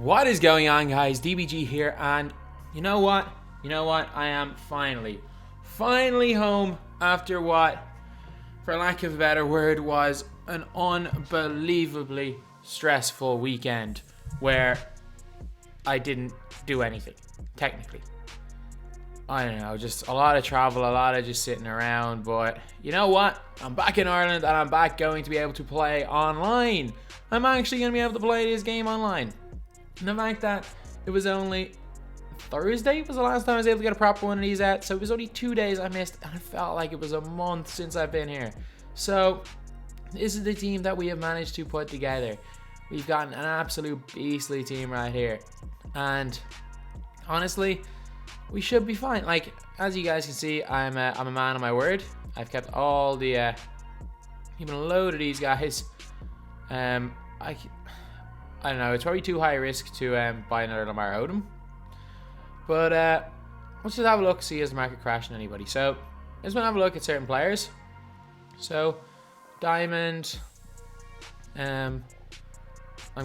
What is going on, guys? DBG here, and you know what? I am finally home after what, for lack of a better word, was an unbelievably stressful weekend where I didn't do anything, technically. I don't know, just a lot of travel, a lot of just sitting around, but you know what? I'm back in Ireland and I'm back going to be able to play online. I'm actually going to be able to play this game online. And the fact that it was only Thursday was the last time I was able to get a proper one of these out, so it was only 2 days I missed, and it felt like it was a month since I've been here. So this is the team that we have managed to put together. We've gotten an absolute beastly team right here, and honestly, we should be fine. Like, as you guys can see, I'm a man of my word. I've kept all the even a load of these guys. I don't know, it's probably too high risk to buy another Lamar Odom. But let's just have a look, see is the market crashing anybody. So let's have a look at certain players. So diamond, I'm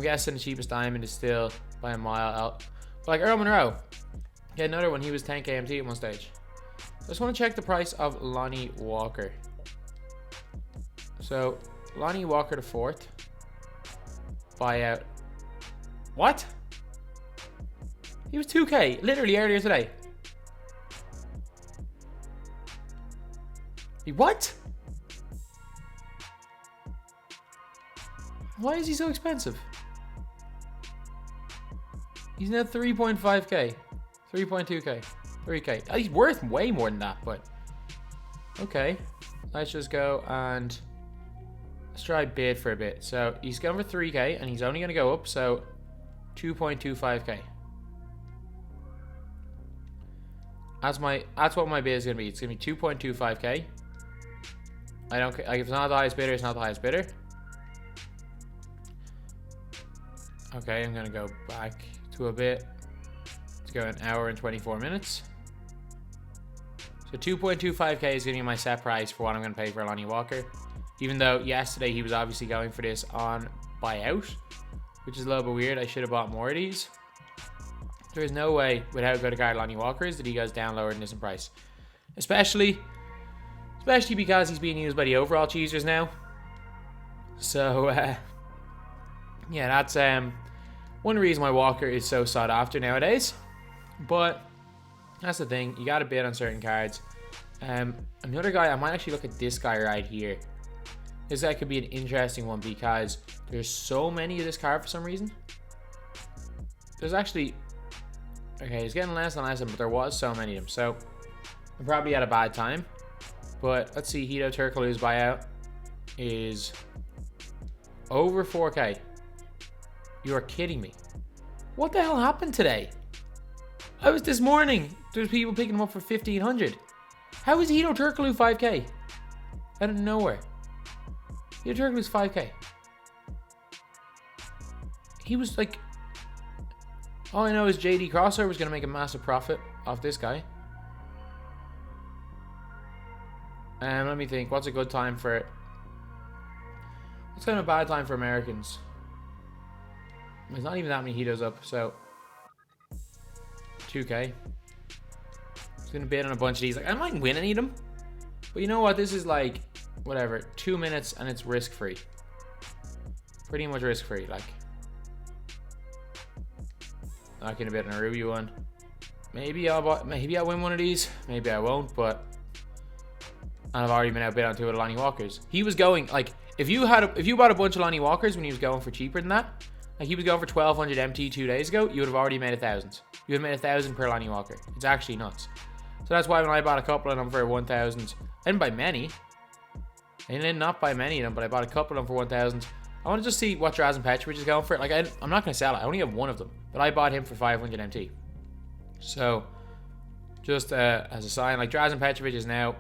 guessing the cheapest diamond is still by a mile out. But like Earl Monroe, get another one. He was 10k MT at one stage. I just want to check the price of Lonnie Walker. So Lonnie Walker the fourth buyout. What? He was 2k literally earlier today. What? Why is he so expensive? He's now 3.5k, 3.2k, 3k. He's worth way more than that, but okay. Let's just go and let's try bid for a bit. So he's going for 3k and he's only going to go up, so 2.25k. That's what my bid is going to be. It's going to be 2.25k. I don't like, if it's not the highest bidder, it's not the highest bidder. Okay, I'm going to go back to a bit. Let's go an hour and 24 minutes. So 2.25k is going to be my set price for what I'm going to pay for Lonnie Walker. Even though yesterday he was obviously going for this on buyout, which is a little bit weird. I should have bought more of these. There is no way, with how good a card Lonnie Walker is, that he goes down lower than this in price. Especially because he's being used by the overall cheesers now. So, yeah, that's one reason why Walker is so sought after nowadays. But that's the thing, you got to bid on certain cards. Another guy, I might actually look at this guy right here. This guy could be an interesting one because there's so many of this card for some reason. There's actually, okay, he's getting less and less, but there was so many of them. So I'm probably at a bad time. But let's see, Hito Turkoglu's buyout is over 4k. You are kidding me. What the hell happened today? I was this morning, there's people picking him up for 1500. How is Hito Turkoglu 5k? Out of nowhere. Hito Turkoglu's 5k. He was like, all I know is JD Crosser was going to make a massive profit off this guy. Let me think, what's a good time for it? What's kind of a bad time for Americans? There's not even that many Hitos up, so 2k. He's going to bid on a bunch of these. Like, I might win any of them, but you know what? This is like, whatever, 2 minutes and it's risk-free. Pretty much risk-free, like. Not going to bid on a Ruby one. Maybe I'll win one of these. Maybe I won't, but I've already been outbid on 2 of the Lonnie Walkers. He was going, like, if you bought a bunch of Lonnie Walkers when he was going for cheaper than that, like he was going for 1200 MT 2 days ago, you would have already made 1,000. You would have made 1,000 per Lonnie Walker. It's actually nuts. So that's why when I bought a couple of them for 1,000, I didn't buy many. I did not buy many of them, but I bought a couple of them for 1,000. I want to just see what Drazen Petrovic is going for. Like, I'm not going to sell it. I only have one of them, but I bought him for 500 MT. So, just as a sign, like Drazen Petrovic is now,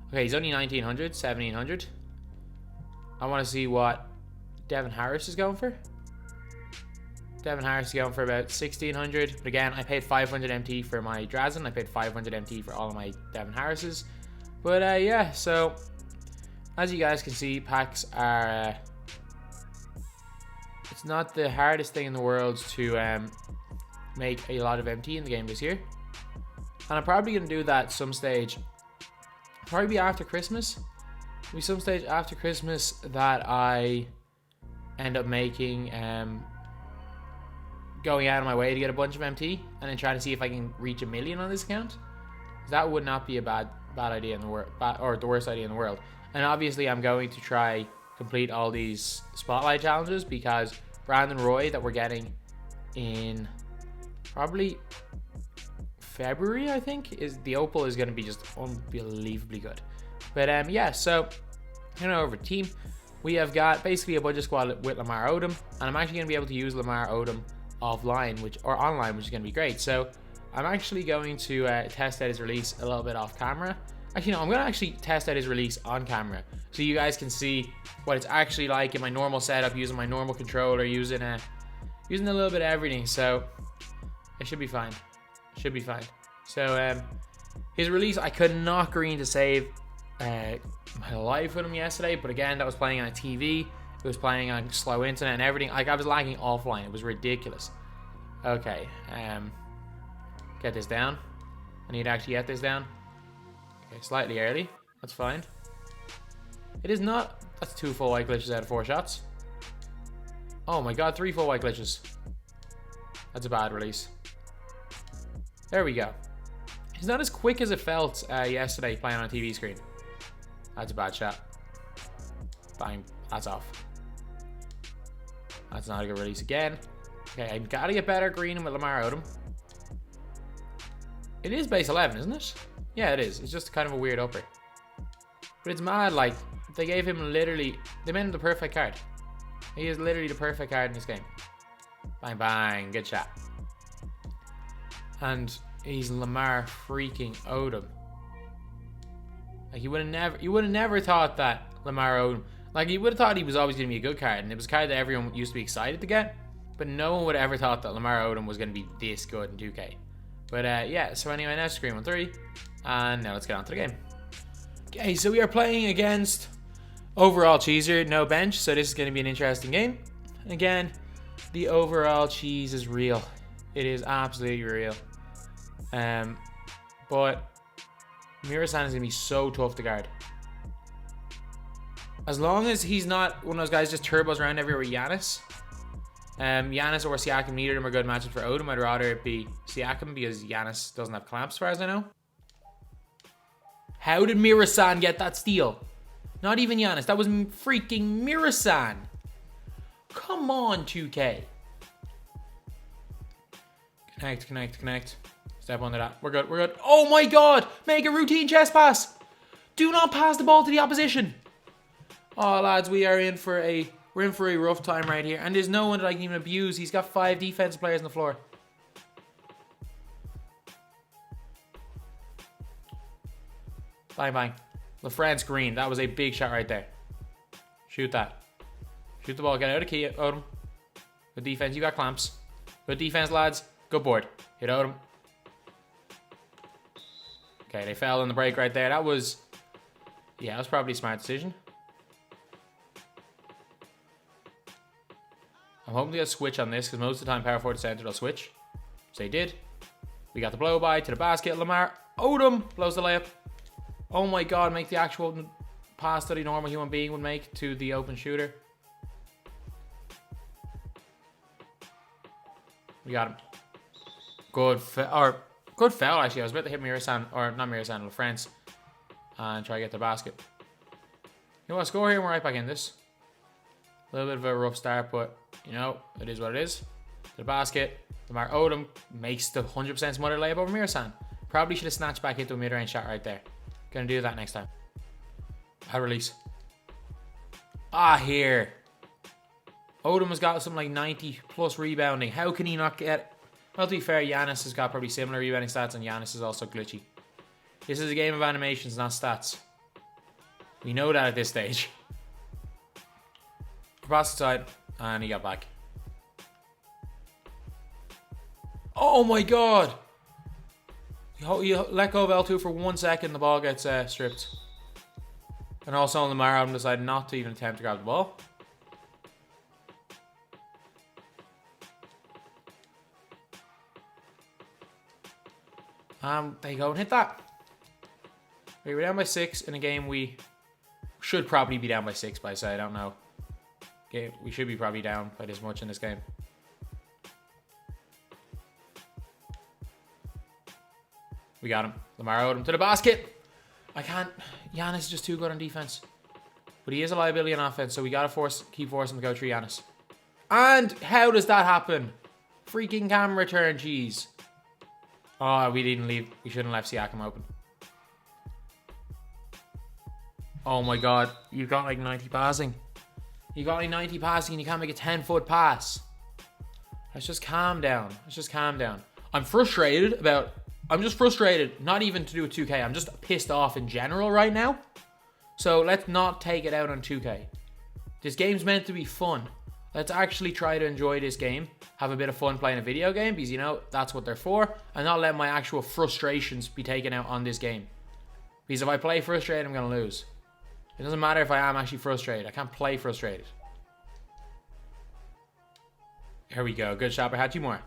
okay, he's only 1900, 1700. I want to see what Devin Harris is going for. Devin Harris is going for about 1600. But again, I paid 500 MT for my Drazen. I paid 500 MT for all of my Devin Harrises. But yeah, so as you guys can see, packs are It's not the hardest thing in the world to make a lot of MT in the game this year. And I'm probably going to do that some stage. Probably be after Christmas. It'll be some stage after Christmas that I end up making, going out of my way to get a bunch of MT. And then trying to see if I can reach 1 million on this account. That would not be a bad idea in the world, or the worst idea in the world. And obviously I'm going to try complete all these spotlight challenges, because Brandon Roy that we're getting in probably February, I think, is the Opal is going to be just unbelievably good. But yeah, so over team, we have got basically a budget squad with Lamar Odom, and I'm actually going to be able to use Lamar Odom offline, or online, which is going to be great. So I'm actually going to test out his release a little bit off camera. Actually, no, I'm going to actually test out his release on camera, so you guys can see what it's actually like in my normal setup, using my normal controller, using a little bit of everything. So it should be fine. Should be fine. So his release, I could not green to save my life with him yesterday, but again, that was playing on a TV. It was playing on slow internet and everything. Like, I was lagging offline. It was ridiculous. Okay, get this down. I need to actually get this down. Okay, slightly early. That's fine. It is not. That's 2 full white glitches out of 4 shots. Oh my god, 3 full white glitches. That's a bad release. There we go. It's not as quick as it felt yesterday playing on a TV screen. That's a bad shot. Bang. That's off. That's not a good release again. Okay, I've got to get better greening with Lamar Odom. It is base 11, isn't it? Yeah, it is. It's just kind of a weird upper. But it's mad, like, they gave him literally... They made him the perfect card. He is literally the perfect card in this game. Bang, bang. Good shot. And he's Lamar freaking Odom. Like, you would have never thought that Lamar Odom... Like, you would have thought he was always going to be a good card, and it was a card that everyone used to be excited to get. But no one would have ever thought that Lamar Odom was going to be this good in 2K. But yeah, so anyway, now screen 1-3. And now let's get on to the game. Okay, so we are playing against overall cheeser, no bench. So this is going to be an interesting game. Again, the overall cheese is real. It is absolutely real. But Mirasan is going to be so tough to guard. As long as he's not one of those guys just turbos around everywhere with Giannis. Giannis or Siakam, neither of them are good matches for Odom. I'd rather it be Siakam because Giannis doesn't have clamps, as far as I know. How did Mirasan get that steal? Not even Giannis. That was freaking Mirasan. Come on, 2K. Connect. Step under that. We're good. Oh my god! Make a routine chest pass! Do not pass the ball to the opposition! Oh, lads, we're in for a rough time right here. And there's no one that I can even abuse. He's got 5 defensive players on the floor. Bang, bang. LaFrance green. That was a big shot right there. Shoot that. Shoot the ball. Get out of key, Odom. Good defense. You got clamps. Good defense, lads. Good board. Hit Odom. Okay, they fell in the break right there. That was... Yeah, that was probably a smart decision. I'm hoping to get a switch on this, because most of the time power forward center will switch. So they did. We got the blow by to the basket. Lamar Odom blows the layup. Oh my god, make the actual pass that a normal human being would make to the open shooter. We got him. Good foul actually. I was about to hit Mirasan, or not Mirasan, LaFrance, and try to get the basket. You know what, score here and we're right back in this. A little bit of a rough start, but you know, it is what it is. The basket. Lamar Odom makes the 100% smother layup over Mirasan. Probably should have snatched back into a mid-range shot right there. Gonna do that next time. High release. Here. Odom has got something like 90 plus rebounding. How can he not get... Well, to be fair, Giannis has got probably similar rebounding stats, and Giannis is also glitchy. This is a game of animations, not stats. We know that at this stage. Across the side, and he got back. Oh my god! You let go of L2 for 1 second, the ball gets stripped. And also Lamar Odom decided not to even attempt to grab the ball. There you go, and hit that. We were down by 6 in a game we should probably be down by 6 by, so I don't know. Okay, we should be probably down by this much in this game. We got him. Lamar Odom to the basket. I can't. Giannis is just too good on defense. But he is a liability on offense, so we got to keep forcing him to go through Giannis. And how does that happen? Freaking camera turn, jeez. Oh, we didn't leave. We shouldn't have left Siakam open. Oh my god. You got like 90 passing. You got like 90 passing and you can't make a 10-foot pass. Let's just calm down. Let's just calm down. I'm frustrated about... I'm just frustrated, not even to do with 2K. I'm just pissed off in general right now. So let's not take it out on 2K. This game's meant to be fun. Let's actually try to enjoy this game. Have a bit of fun playing a video game because, you know, that's what they're for. And not let my actual frustrations be taken out on this game. Because if I play frustrated, I'm going to lose. It doesn't matter if I am actually frustrated. I can't play frustrated. Here we go. Good shot. I had 2 more.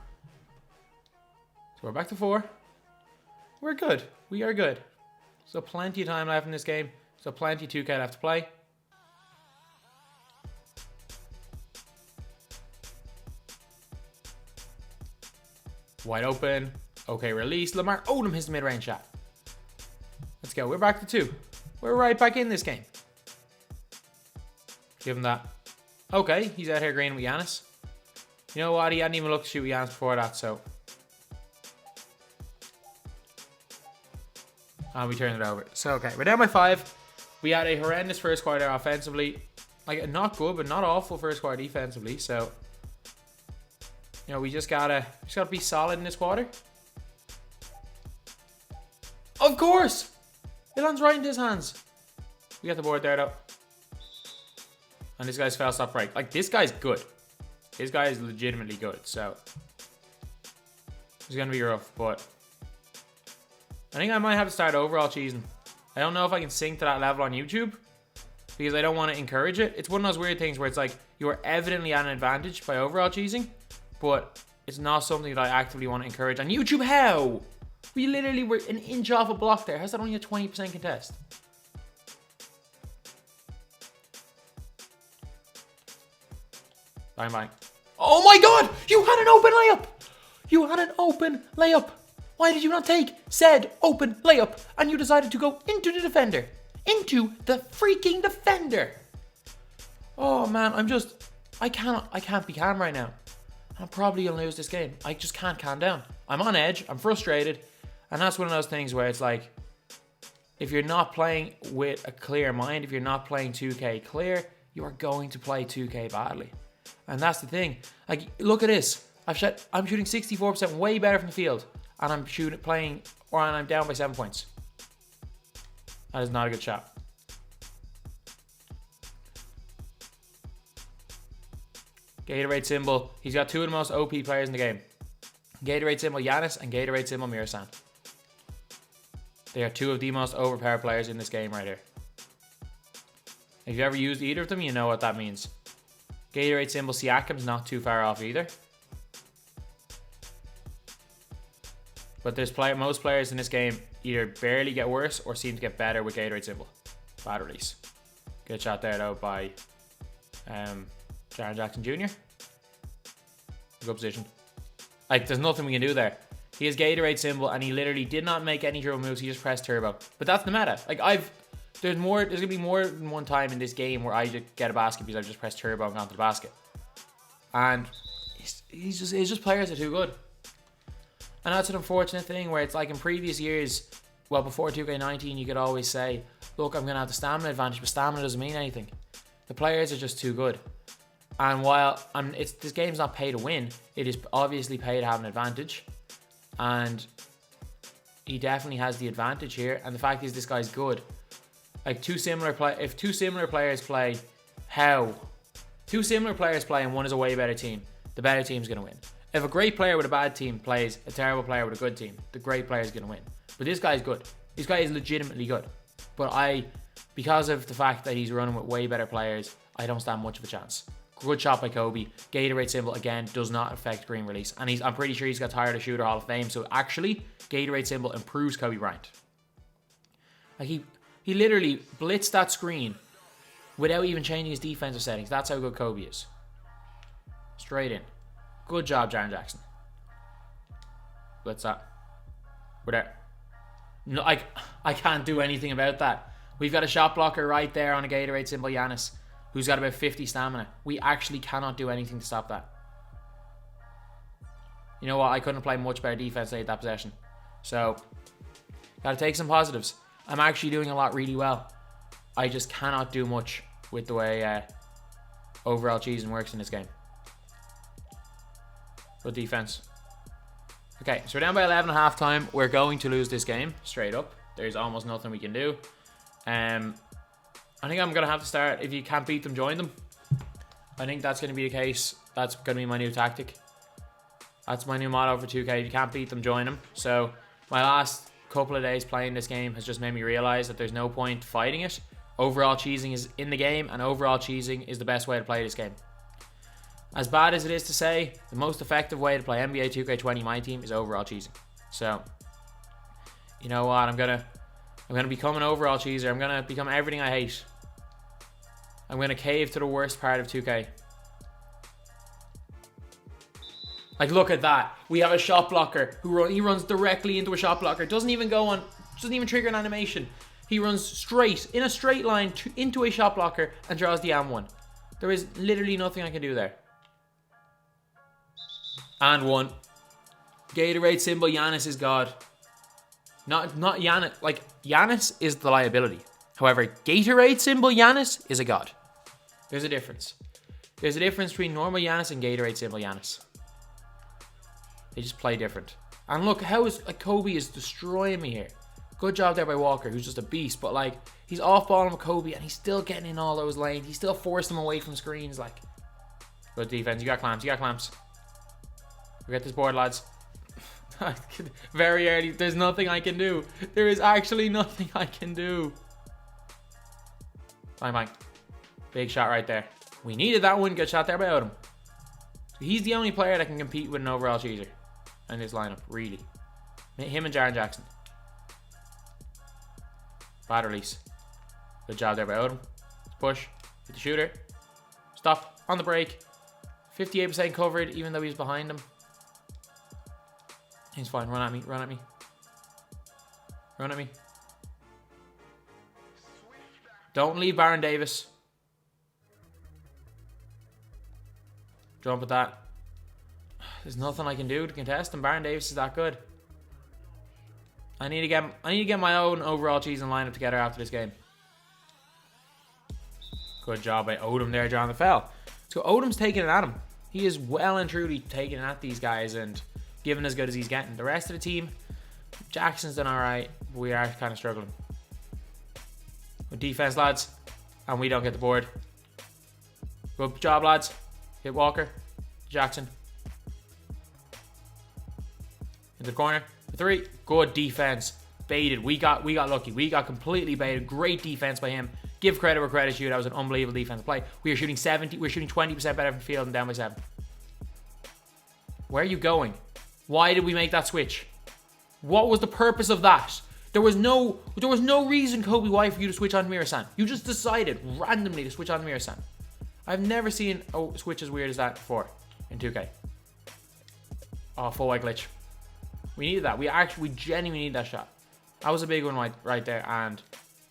So we're back to 4. We're good. We are good. So plenty of time left in this game. So plenty 2K left to play. Wide open. Okay, release. Lamar Odom hits the mid-range shot. Let's go. We're back to 2. We're right back in this game. Give him that. Okay, he's out here greening with Giannis. You know what? He hadn't even looked to shoot with Giannis before that, so... And we turned it over. So, okay, we're down by 5. We had a horrendous first quarter offensively. Like, not good, but not awful first quarter defensively. So, you know, we just gotta be solid in this quarter. Of course! It lands right into his hands. We got the board there, though. And this guy's foul stop break. Like, this guy's good. This guy is legitimately good, so... It's gonna be rough, but... I think I might have to start overall cheesing. I don't know if I can sink to that level on YouTube because I don't want to encourage it. It's one of those weird things where it's like you are evidently at an advantage by overall cheesing, but it's not something that I actively want to encourage on YouTube. How? We literally were an inch off a block there. How's that only a 20% contest? Bang, bang. Oh my god! You had an open layup! You had an open layup! Why did you not take said open layup and you decided to go into the defender? Into the freaking defender! Oh man, I can't be calm right now. I'm probably gonna lose this game. I just can't calm down. I'm on edge, I'm frustrated, and that's one of those things where it's like, if you're not playing with a clear mind, if you're not playing 2K clear, you are going to play 2K badly. And that's the thing. Like, look at this. I'm shooting 64% way better from the field. And I'm I'm down by 7 points. That is not a good shot. Gatorade symbol. He's got 2 of the most OP players in the game. Gatorade symbol Giannis and Gatorade symbol Mirasan. They are 2 of the most overpowered players in this game right here. If you ever used either of them, you know what that means. Gatorade symbol Siakam's not too far off either. But there's most players in this game either barely get worse or seem to get better with Gatorade symbol. Bad release. Good shot there though by Jaren Jackson Jr. Good position. Like, there's nothing we can do there. He has Gatorade symbol and he literally did not make any dribble moves. He just pressed turbo. But that's the meta. Like, there's gonna be more than one time in this game where I just get a basket because I've just pressed turbo and gone to the basket. And it's just players are too good. And that's an unfortunate thing where it's like in previous years, well, before 2K19, you could always say, look, I'm going to have the stamina advantage, but stamina doesn't mean anything. The players are just too good. And while this game's not pay to win, it is obviously pay to have an advantage. And he definitely has the advantage here. And the fact is, this guy's good. Like, if two similar players play and one is a way better team, the better team's going to win. If a great player with a bad team plays a terrible player with a good team, the great player is going to win. But this guy's good. This guy is legitimately good. But because of the fact that he's running with way better players, I don't stand much of a chance. Good shot by Kobe. Gatorade symbol, again, does not affect green release. And I'm pretty sure he's got tired of Shooter Hall of Fame. So actually, Gatorade symbol improves Kobe Bryant. Like he literally blitzed that screen without even changing his defensive settings. That's how good Kobe is. Straight in. Good job, Jaren Jackson. Blitz that. We're there. No, I can't do anything about that. We've got a shot blocker right there on a Gatorade symbol, Giannis, who's got about 50 stamina. We actually cannot do anything to stop that. You know what? I couldn't play much better defense late that possession. So, gotta take some positives. I'm actually doing a lot really well. I just cannot do much with the way overall cheesing works in this game. Good defense. Okay, so we're down by 11 at halftime. We're going to lose this game, straight up. There's almost nothing we can do. I think I'm going to have to start, if you can't beat them, join them. I think that's going to be the case. That's going to be my new tactic. That's my new motto for 2K. If you can't beat them, join them. So my last couple of days playing this game has just made me realize that there's no point fighting it. Overall cheesing is in the game, and overall cheesing is the best way to play this game. As bad as it is to say, the most effective way to play NBA 2K20 MyTEAM is overall cheesing. So, you know what? I'm gonna become an overall cheeser. I'm gonna become everything I hate. I'm gonna cave to the worst part of 2K. Like, look at that. We have a shot blocker he runs directly into a shot blocker. Doesn't even trigger an animation. He runs straight in a straight line into a shot blocker and draws the and-1. There is literally nothing I can do there. And one. Gatorade symbol, Giannis is God. Not Giannis. Like, Giannis is the liability. However, Gatorade symbol Giannis is a god. There's a difference. There's a difference between normal Giannis and Gatorade symbol Giannis. They just play different. And look, how is Kobe is destroying me here. Good job there by Walker, who's just a beast. But like, he's off balling with Kobe and he's still getting in all those lanes. He still forced him away from screens. Like, good defense. You got clamps. You got clamps. We get this board, lads. Very early. There's nothing I can do. There is actually nothing I can do. Bang, bang. Big shot right there. We needed that one. Good shot there by Odom. He's the only player that can compete with an overall cheeser in this lineup, really. Him and Jaren Jackson. Bad release. Good job there by Odom. Push. Hit the shooter. Stop. On the break. 58% covered, even though he's behind him. He's fine. Run at me. Run at me. Run at me. Don't leave Baron Davis. Jump at that. There's nothing I can do to contest him. Baron Davis is that good. I need to get my own overall cheese and lineup together after this game. Good job by Odom there, drawing the foul. So Odom's taking it at him. He is well and truly taking it at these guys and giving as good as he's getting. The rest of the team, Jackson's done alright. We are kind of struggling. Good defense, lads. And we don't get the board. Good job, lads. Hit Walker. Jackson. Into the corner. The three. Good defense. Baited. We got lucky. We got completely baited. Great defense by him. Give credit where credit's due. That was an unbelievable defensive play. We are shooting 70. We're shooting 20% better from the field and down by 7. Where are you going? Why did we make that switch? What was the purpose of that? There was no reason, Kobe White, for you to switch on Mirasan. You just decided randomly to switch on Mirasan. I've never seen a switch as weird as that before in 2K. Oh, full white glitch. We needed that. We genuinely need that shot. That was a big one right there, and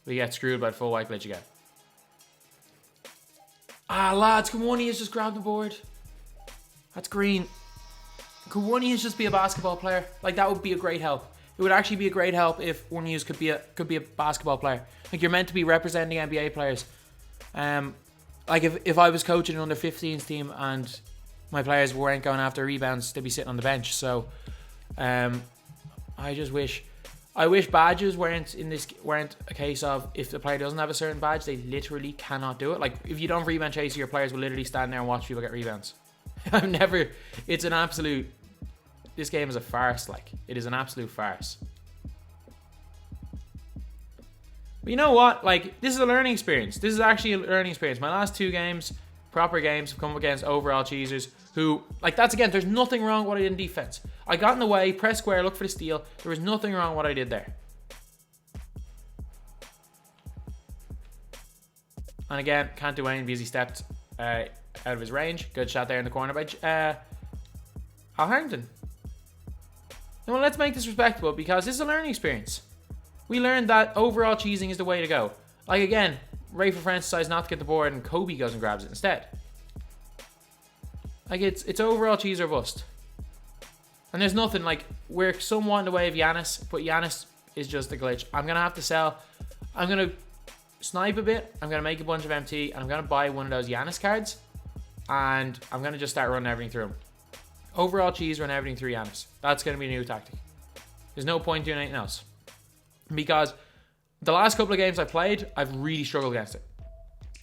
we get screwed by the full white glitch again. Ah, lads, Kawani has just grabbed the board. That's green. Could one of you just be a basketball player? Like, that would be a great help. It would actually be a great help if one of you could be a basketball player. Like, you're meant to be representing NBA players. Like, if I was coaching an under 15s team and my players weren't going after rebounds, they'd be sitting on the bench. So, I wish badges weren't a case of if the player doesn't have a certain badge, they literally cannot do it. Like, if you don't rebound chase, your players will literally stand there and watch people get rebounds. It's an absolute, this game is a farce. Like, it is an absolute farce. But you know what? Like, this is a learning experience. This is actually a learning experience. My last 2 games, proper games. I've come up against overall cheesers who, like, that's again, there's nothing wrong with what I did in defense. I got in the way, press square, look for the steal. There was nothing wrong with what I did there. And again, can't do anything because he stepped out of his range. Good shot there in the corner by Al Harrington. Now, let's make this respectable because this is a learning experience. We learned that overall cheesing is the way to go. Like, again, Rafa Francis decides not to get the board and Kobe goes and grabs it instead. Like, it's overall cheese or bust. And there's nothing, like, we're somewhat in the way of Giannis, but Giannis is just a glitch. I'm going to have to sell. I'm going to snipe a bit. I'm going to make a bunch of MT, and I'm going to buy one of those Giannis cards. And I'm going to just start running everything through him. Overall cheese, run everything through Giannis. That's going to be a new tactic. There's no point doing anything else. Because the last couple of games I played, I've really struggled against it.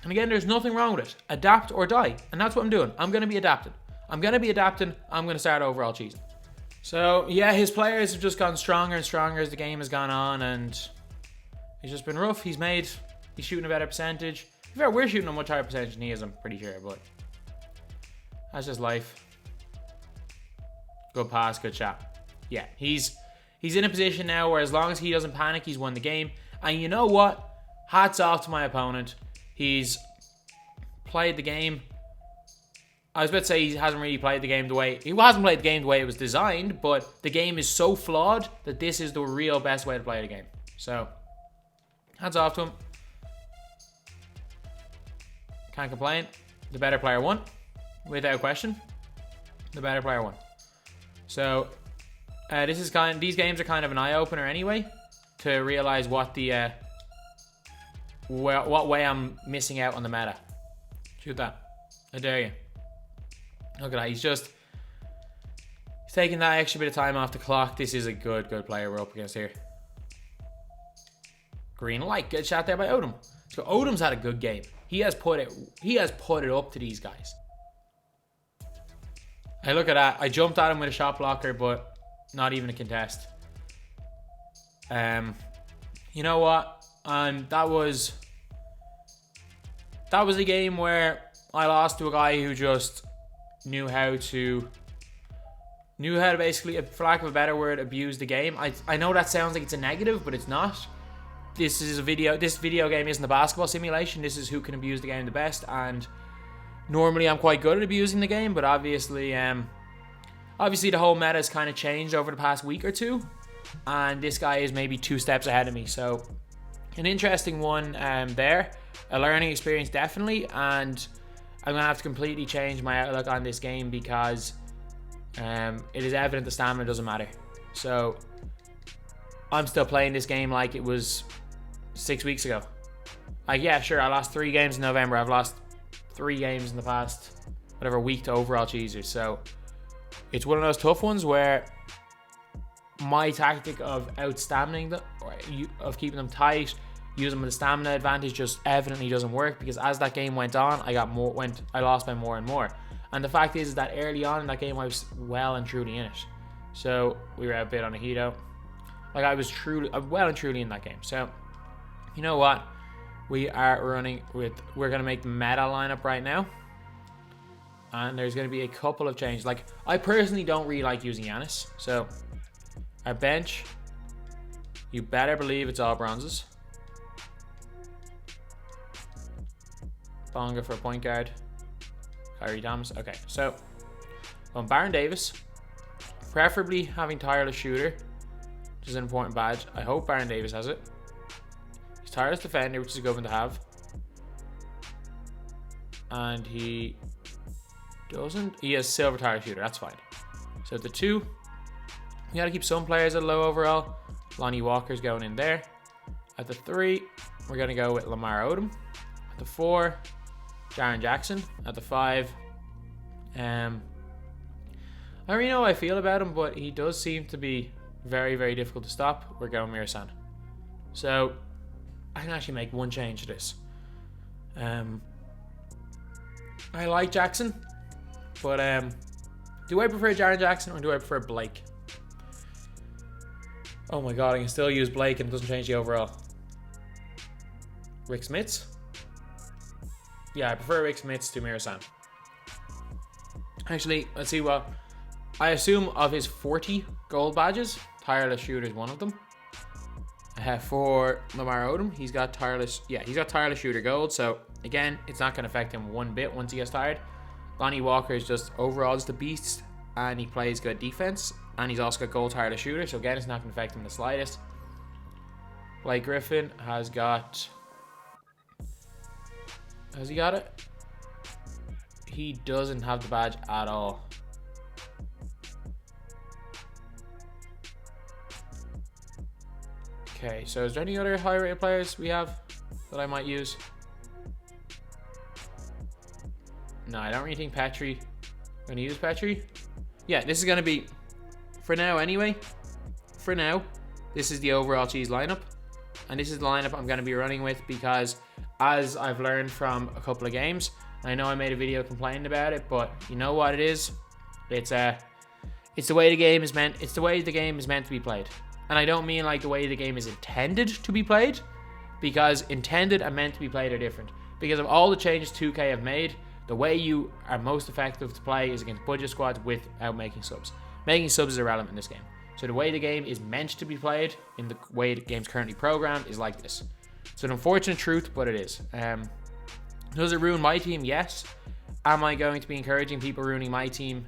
And again, there's nothing wrong with it. Adapt or die. And that's what I'm doing. I'm going to be adapting. I'm going to start overall cheesing. So, yeah, his players have just gotten stronger and stronger as the game has gone on. And it's just been rough. He's shooting a better percentage. In fact, we're shooting a much higher percentage than he is, I'm pretty sure. But that's just life. Good pass, good shot. Yeah, he's in a position now where as long as he doesn't panic, he's won the game. And you know what? Hats off to my opponent. He's played the game. I was about to say he hasn't really played the game the way... He hasn't played the game the way it was designed, but the game is so flawed that this is the real best way to play the game. So, hats off to him. Can't complain. The better player won. Without question. The better player won. So, these games are kind of an eye-opener anyway, to realize what the what way I'm missing out on the meta. Shoot that. I dare you. Look at that. He's taking that extra bit of time off the clock. This is a good player we're up against here. Green light. Good shot there by Odom. So Odom's had a good game. He has put it up to these guys. Hey, look at that. I jumped at him with a shot blocker, but not even a contest. You know what? That was a game where I lost to a guy who just knew how to basically, for lack of a better word, abuse the game. I know that sounds like it's a negative, but it's not. This video game isn't a basketball simulation. This is who can abuse the game the best, and normally I'm quite good at abusing the game, but obviously the whole meta has kind of changed over the past week or two, and this guy is maybe 2 steps ahead of me. So an interesting one there. A learning experience definitely, and I'm going to have to completely change my outlook on this game because it is evident the stamina doesn't matter. So I'm still playing this game like it was 6 weeks ago. Like, yeah, sure, I lost 3 games in November. I've lost 3 games in the past, week to overall cheesers. So it's one of those tough ones where my tactic of out-staminaing them, of keeping them tight, using them with a stamina advantage, just evidently doesn't work, because as that game went on, I lost by more and more. And the fact is that early on in that game, I was well and truly in it. So we were outbid on a Hito. Like, I was well and truly in that game. So, you know what? We're going to make the meta lineup right now. And there's going to be a couple of changes. Like, I personally don't really like using Giannis. So, our bench, you better believe it's all bronzes. Bonga for a point guard. Kyrie Thomas. Okay, so Baron Davis. Preferably having tireless shooter, which is an important badge. I hope Baron Davis has it. He's tireless defender, which is a good one to have. And he doesn't. He has silver tireless shooter. That's fine. So at the 2, we got to keep some players at low overall. Lonnie Walker's going in there. At the 3, we're going to go with Lamar Odom. At the 4, Jaren Jackson. At the 5, I don't really know how I feel about him, but he does seem to be very, very difficult to stop. We're going Mirasan. So I can actually make one change to this. I like Jackson, but do I prefer Jaren Jackson or do I prefer Blake? Oh my god, I can still use Blake and it doesn't change the overall. Rick Smits. Yeah, I prefer Rick Smiths to Mirasan. Actually, let's see what... I assume of his 40 gold badges, Tireless Shooter is one of them. For Lamar Odom, he's got Tireless... Yeah, he's got Tireless Shooter gold, so again, it's not going to affect him one bit once he gets tired. Lonnie Walker is just overall just a beast, and he plays good defense, and he's also got gold Tireless Shooter, so again, it's not going to affect him the slightest. Blake Griffin has got... Has he got it? He doesn't have the badge at all. Okay, so is there any other high rated players we have that I might use? No, I don't really think Petrie. I'm going to use Petrie. Yeah, this is going to be, for now anyway, for now, this is the overall cheese lineup. And this is the lineup I'm going to be running with because, as I've learned from a couple of games, I know I made a video complaining about it, but you know what it is? It's the way the game is meant. It's the way the game is meant to be played. And I don't mean like the way the game is intended to be played, because intended and meant to be played are different. Because of all the changes 2K have made, the way you are most effective to play is against budget squads without making subs. Making subs is irrelevant in this game. So the way the game is meant to be played, in the way the game's currently programmed, is like this. It's an unfortunate truth, but it is. Does it ruin my team? Yes. Am I going to be encouraging people ruining my team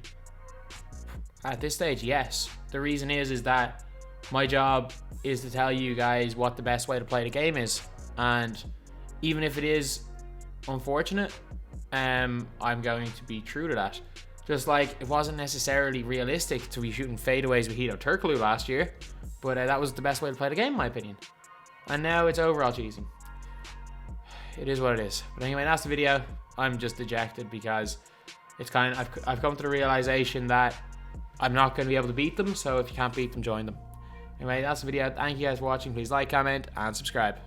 at this stage? Yes. The reason is that my job is to tell you guys what the best way to play the game is. And even if it is unfortunate, I'm going to be true to that. Just like it wasn't necessarily realistic to be shooting fadeaways with Hito Turkoglu last year, but that was the best way to play the game in my opinion. And now it's overall cheesing. It is what it is. But anyway, that's the video. I'm just dejected because it's kind of, I've come to the realization that I'm not going to be able to beat them. So if you can't beat them, join them. Anyway, that's the video. Thank you guys for watching. Please like, comment, and subscribe.